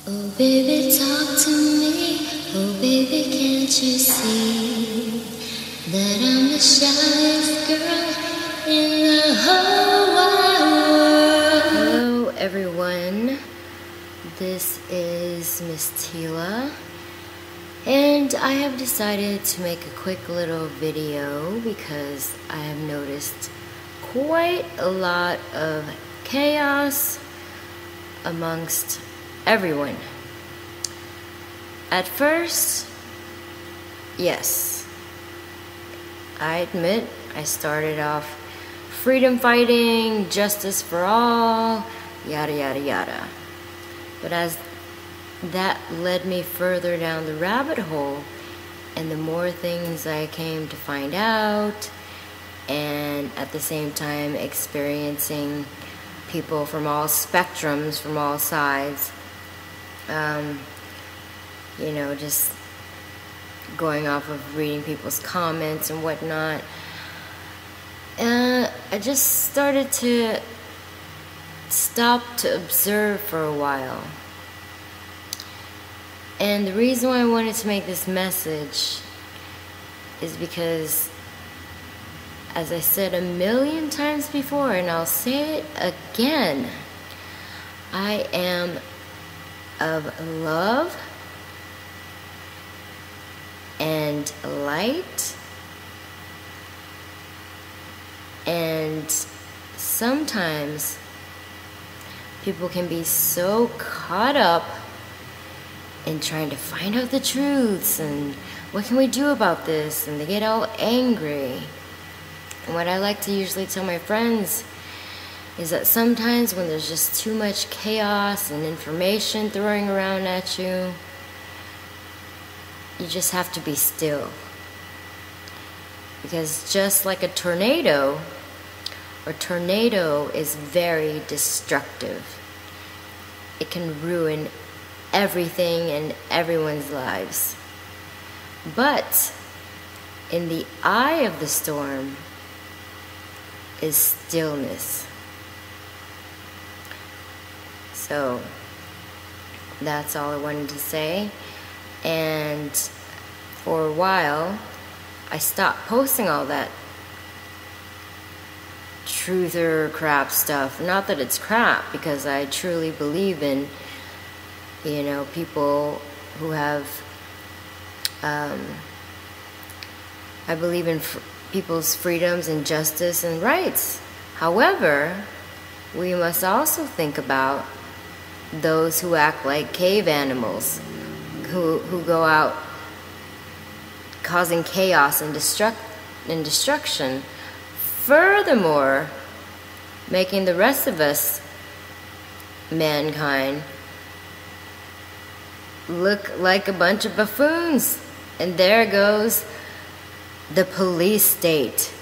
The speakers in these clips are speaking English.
Oh baby, talk to me. Oh baby, can't you see that I'm the shyest girl in the whole wide world? Hello everyone, this is Miss Tila, and I have decided to make a quick little video because I have noticed quite a lot of chaos amongst everyone. At first, yes, I admit I started off freedom fighting, justice for all, yada yada yada. But as that led me further down the rabbit hole, and the more things I came to find out, and at the same time experiencing people from all spectrums, from all sides, you know, just going off of reading people's comments and whatnot, I just started to stop to observe for a while. And the reason why I wanted to make this message is because, as I said a million times before, and I'll say it again, I am of love and light, and sometimes people can be so caught up in trying to find out the truths and what can we do about this, and they get all angry. And what I like to usually tell my friends is that sometimes when there's just too much chaos and information throwing around at you, you just have to be still. Because just like a tornado is very destructive. It can ruin everything and everyone's lives. But in the eye of the storm is stillness. So that's all I wanted to say. And for a while I stopped posting all that truther crap stuff. Not that it's crap, because I truly believe in, you know, people who have I believe in people's freedoms and justice and rights. However, we must also think about those who act like cave animals, who go out causing chaos and destruction. Furthermore, making the rest of us, mankind, look like a bunch of buffoons. And there goes the police state.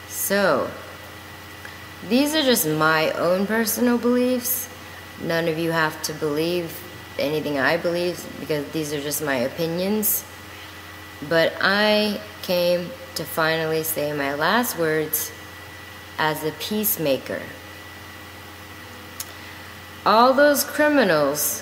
So, these are just my own personal beliefs. None of you have to believe anything I believe, because these are just my opinions. But I came to finally say my last words as a peacemaker. All those criminals,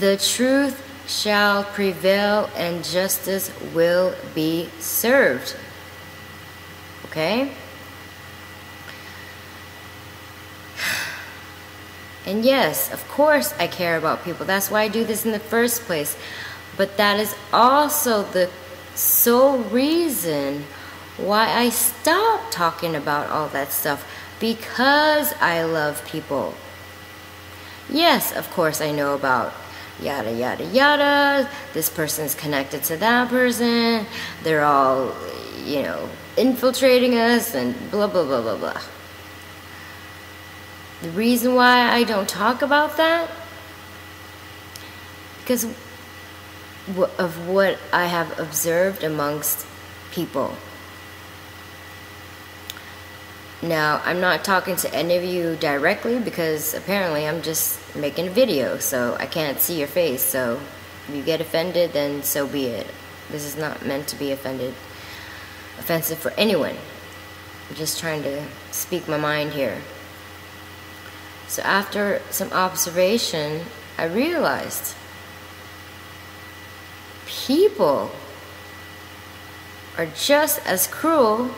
the truth shall prevail and justice will be served. Okay? And yes, of course I care about people. That's why I do this in the first place. But that is also the sole reason why I stopped talking about all that stuff. Because I love people. Yes, of course I know about yada yada yada. This person's connected to that person. They're all, you know, infiltrating us and blah blah blah blah blah. The reason why I don't talk about that, because of what I have observed amongst people. Now, I'm not talking to any of you directly, because apparently I'm just making a video, so I can't see your face. So if you get offended, then so be it. This is not meant to be offensive for anyone. I'm just trying to speak my mind here. So after some observation, I realized people are just as cruel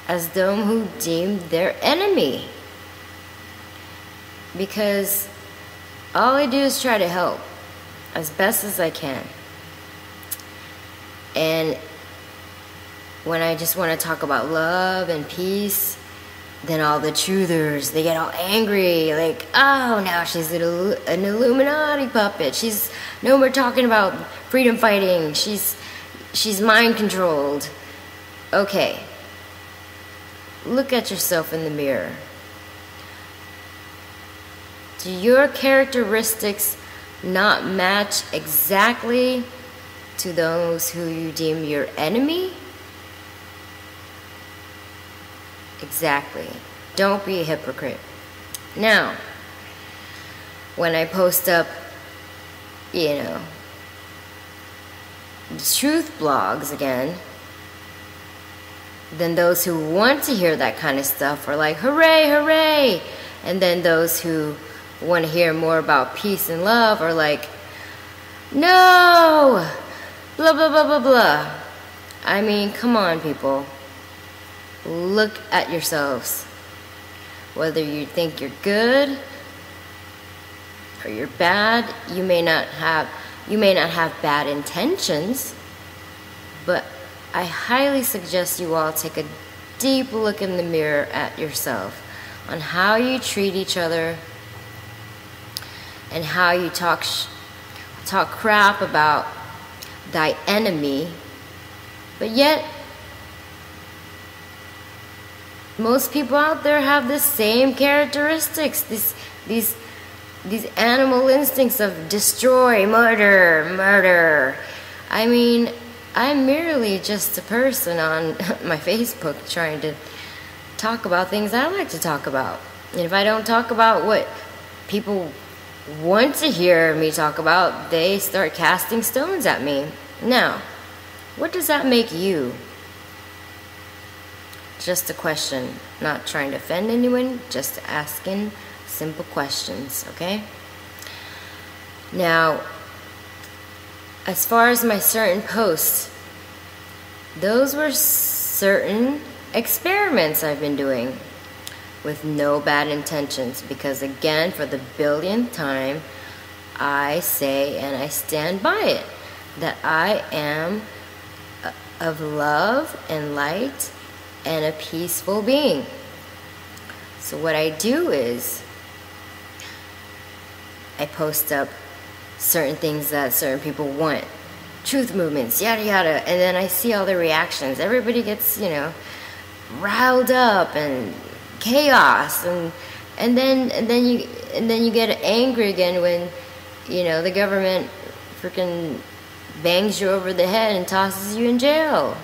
as them who deemed their enemy. Because all I do is try to help as best as I can. And when I just want to talk about love and peace, then all the truthers, they get all angry, like, oh, now she's an Illuminati puppet. She's no more talking about freedom fighting. She's mind controlled. Okay, look at yourself in the mirror. Do your characteristics not match exactly to those who you deem your enemy? Exactly. Don't be a hypocrite. Now, when I post up, truth blogs again, then those who want to hear that kind of stuff are like, hooray, hooray. And then those who want to hear more about peace and love are like, no, blah, blah, blah, blah, blah. I mean, come on, people. Look at yourselves. Whether you think you're good or you're bad, you may not have bad intentions, but I highly suggest you all take a deep look in the mirror at yourself on how you treat each other and how you talk crap about thy enemy, but yet most people out there have the same characteristics, these animal instincts of destroy, murder. I mean, I'm merely just a person on my Facebook trying to talk about things I like to talk about. And if I don't talk about what people want to hear me talk about, they start casting stones at me. Now, what does that make you? Just a question. Not trying to offend anyone, just asking simple questions, okay? Now, as far as my certain posts, those were certain experiments I've been doing with no bad intentions, because again, for the billionth time, I say and I stand by it, that I am of love and light and a peaceful being. So what I do is I post up certain things that certain people want, truth movements, yada yada, and then I see all the reactions. Everybody gets, riled up and chaos, and then you get angry again when the government freaking bangs you over the head and tosses you in jail.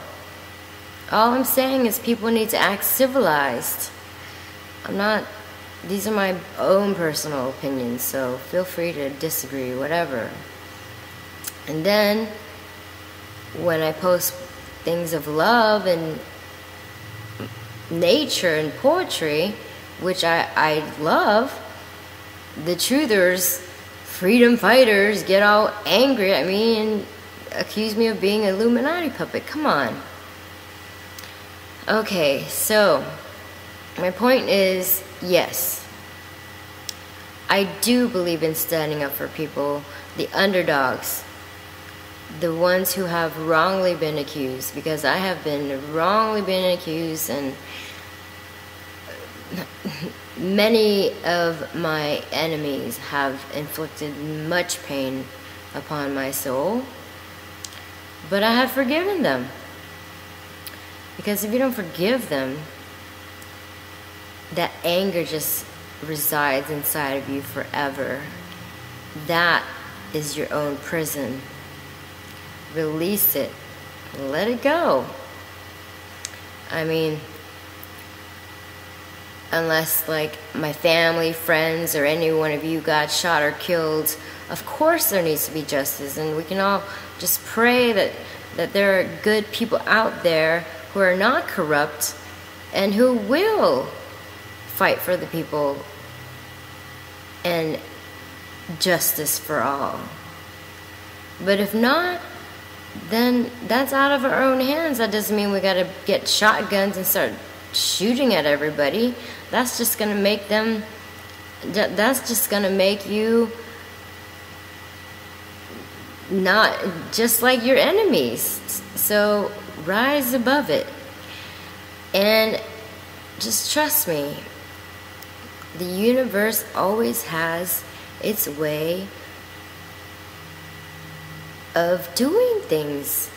All I'm saying is people need to act civilized. These are my own personal opinions, so feel free to disagree, whatever. And then when I post things of love and nature and poetry, which I love, the truthers, freedom fighters, get all angry at me and accuse me of being an Illuminati puppet. Come on. Okay, so my point is, yes, I do believe in standing up for people, the underdogs, the ones who have wrongly been accused, because I have been wrongly been accused, and many of my enemies have inflicted much pain upon my soul, but I have forgiven them. Because if you don't forgive them, that anger just resides inside of you forever. That is your own prison. Release it. Let it go. I mean, unless like my family, friends, or any one of you got shot or killed, of course there needs to be justice, and we can all just pray that there are good people out there who are not corrupt and who will fight for the people and justice for all. But if not, then that's out of our own hands. That doesn't mean we gotta get shotguns and start shooting at everybody. That's just gonna make them, that's just gonna make you not just like your enemies. So rise above it and just trust me. The universe always has its way of doing things.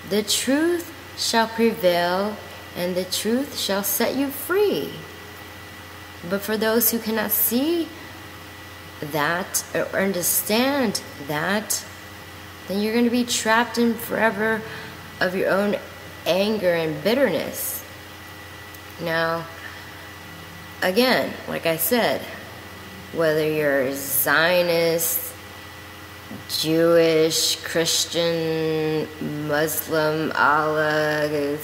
The truth shall prevail, and the truth shall set you free. But for those who cannot see that or understand that, then you're going to be trapped in forever of your own anger and bitterness. Now, again, like I said, whether you're Zionist, Jewish, Christian, Muslim, Allah,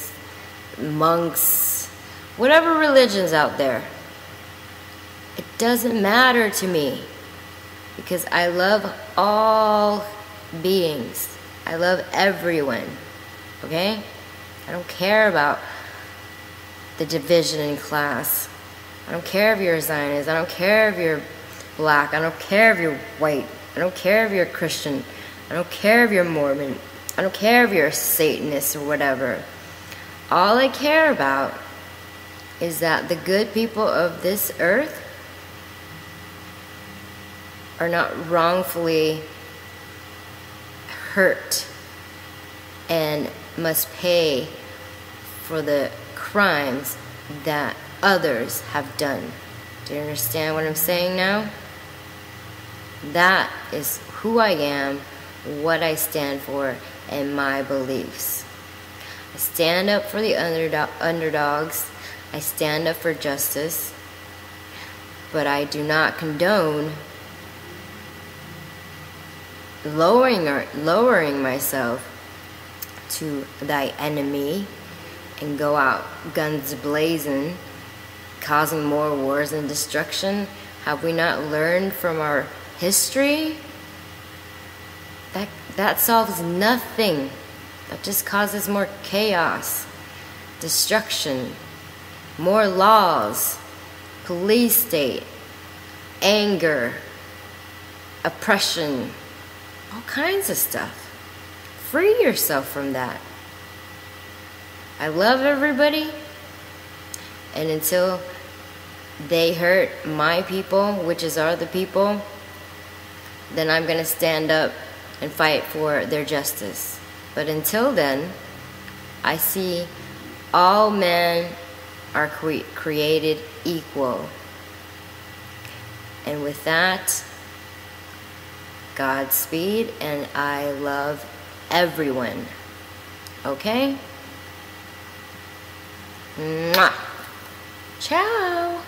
monks, whatever religion's out there, it doesn't matter to me, because I love all beings. I love everyone, okay? I don't care about the division in class. I don't care if you're a Zionist. I don't care if you're black. I don't care if you're white. I don't care if you're a Christian. I don't care if you're Mormon. I don't care if you're a Satanist or whatever. All I care about is that the good people of this earth are not wrongfully hurt and must pay for the crimes that others have done. Do you understand what I'm saying now? That is who I am, what I stand for, and my beliefs. I stand up for the underdogs. I stand up for justice. But I do not condone lowering myself to thy enemy and go out guns blazing, causing more wars and destruction. Have we not learned from our history? That solves nothing. That just causes more chaos, destruction, more laws, police state, anger, oppression, all kinds of stuff. Free yourself from that. I love everybody, and until they hurt my people, which is our the people, then I'm going to stand up and fight for their justice. But until then, I see all men are created equal. And with that, Godspeed, and I love everyone. Okay? Mwah. Ciao.